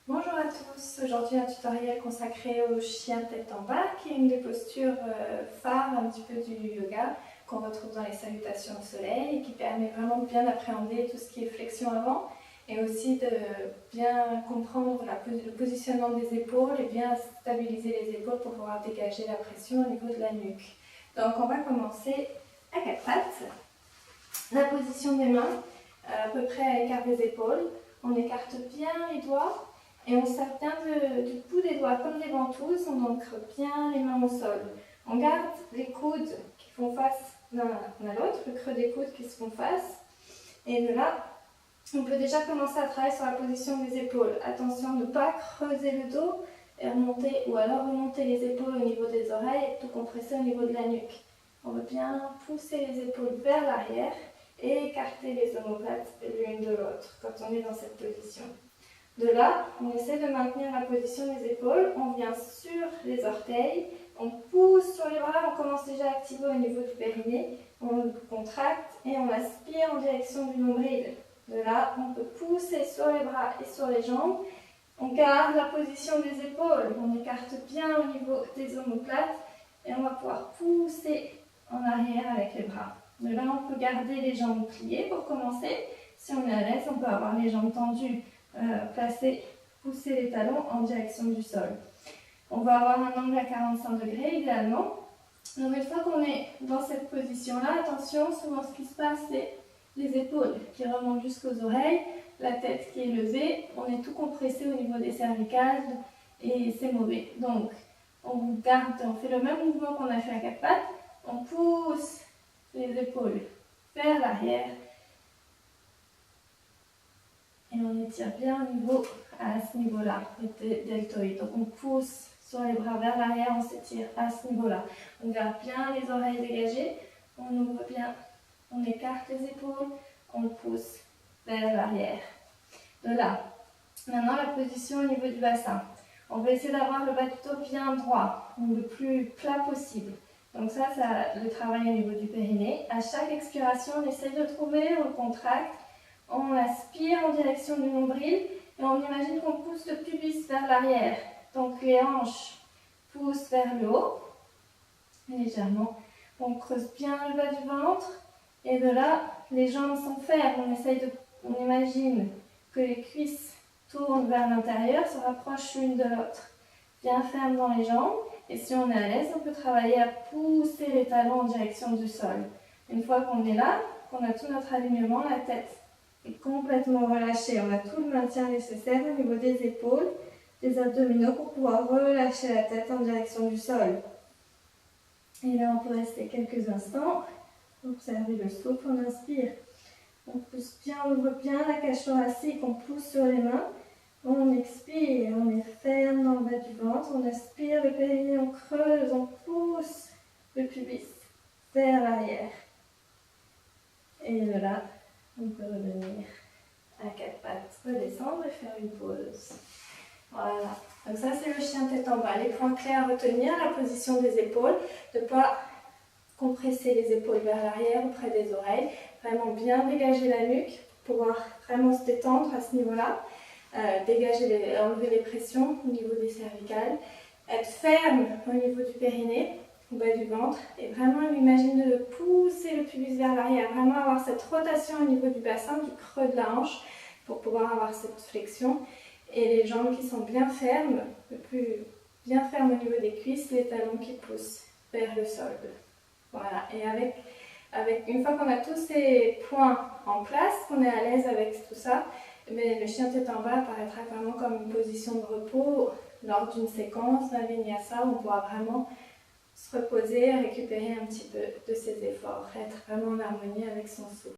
Bonjour à tous, aujourd'hui un tutoriel consacré au chien tête en bas qui est une des postures phares un petit peu du yoga qu'on retrouve dans les salutations au soleil et qui permet vraiment de bien appréhender tout ce qui est flexion avant et aussi de bien comprendre le positionnement des épaules et bien stabiliser les épaules pour pouvoir dégager la pression au niveau de la nuque. Donc on va commencer à quatre pattes. La position des mains, à peu près à l'écart des épaules, on écarte bien les doigts. Et on sert bien du bout des doigts comme des ventouses, on ancre bien les mains au sol. On garde les coudes qui font face l'un à l'autre, le creux des coudes qui se font face. Et de là, on peut déjà commencer à travailler sur la position des épaules. Attention de ne pas creuser le dos et remonter, ou alors remonter les épaules au niveau des oreilles et tout compresser au niveau de la nuque. On veut bien pousser les épaules vers l'arrière et écarter les omoplates l'une de l'autre quand on est dans cette position. De là, on essaie de maintenir la position des épaules, on vient sur les orteils, on pousse sur les bras, on commence déjà à activer au niveau du périnée, on contracte et on aspire en direction du nombril. De là, on peut pousser sur les bras et sur les jambes, on garde la position des épaules, on écarte bien au niveau des omoplates et on va pouvoir pousser en arrière avec les bras. De là, on peut garder les jambes pliées pour commencer. Si on est à l'aise, on peut avoir les jambes tendues. Pousser les talons en direction du sol. On va avoir un angle à 45 degrés idéalement. Donc une fois qu'on est dans cette position-là, attention, souvent ce qui se passe, c'est les épaules qui remontent jusqu'aux oreilles, la tête qui est levée, on est tout compressé au niveau des cervicales et c'est mauvais. Donc on garde, on fait le même mouvement qu'on a fait à quatre pattes, on pousse les épaules vers l'arrière. Et on étire bien au niveau, à ce niveau-là, le deltoïde. Donc on pousse sur les bras vers l'arrière, on s'étire à ce niveau-là. On garde bien les oreilles dégagées, on ouvre bien, on écarte les épaules, on pousse vers l'arrière. De là, maintenant la position au niveau du bassin. On va essayer d'avoir le bas du dos bien droit, le plus plat possible. Donc ça, c'est le travail au niveau du périnée. À chaque expiration, on essaye de trouver, on contracte. On aspire en direction du nombril et on imagine qu'on pousse le pubis vers l'arrière. Donc les hanches poussent vers le haut, légèrement. On creuse bien le bas du ventre et de là, les jambes sont fermes. On imagine que les cuisses tournent vers l'intérieur, se rapprochent l'une de l'autre. Bien ferme dans les jambes. Et si on est à l'aise, on peut travailler à pousser les talons en direction du sol. Une fois qu'on est là, qu'on a tout notre alignement, la tête est complètement relâchée. On a tout le maintien nécessaire au niveau des épaules, des abdominaux pour pouvoir relâcher la tête en direction du sol. Et là, on peut rester quelques instants. Observez le souffle, on inspire. On pousse bien, on ouvre bien la cage thoracique, on pousse sur les mains. On expire, on est ferme dans le bas du ventre. On aspire le périnée, on creuse, on pousse le pubis vers l'arrière. Et de là, on peut revenir à quatre pattes, redescendre et faire une pause. Voilà. Donc ça, c'est le chien tête en bas. Les points clés à retenir, la position des épaules, de ne pas compresser les épaules vers l'arrière auprès des oreilles. Vraiment bien dégager la nuque pour pouvoir vraiment se détendre à ce niveau-là. Enlever les pressions au niveau des cervicales. Être ferme au niveau du périnée, au bas du ventre, et vraiment imaginer de pousser le pubis vers l'arrière, vraiment avoir cette rotation au niveau du bassin, du creux de la hanche, pour pouvoir avoir cette flexion, et les jambes qui sont bien fermes, bien fermes au niveau des cuisses, les talons qui poussent vers le sol. Voilà, et une fois qu'on a tous ces points en place, qu'on est à l'aise avec tout ça, mais le chien tête en bas apparaîtra vraiment comme une position de repos lors d'une séquence d'un vinyasa où on pourra vraiment se reposer, récupérer un petit peu de ses efforts, être vraiment en harmonie avec son souffle.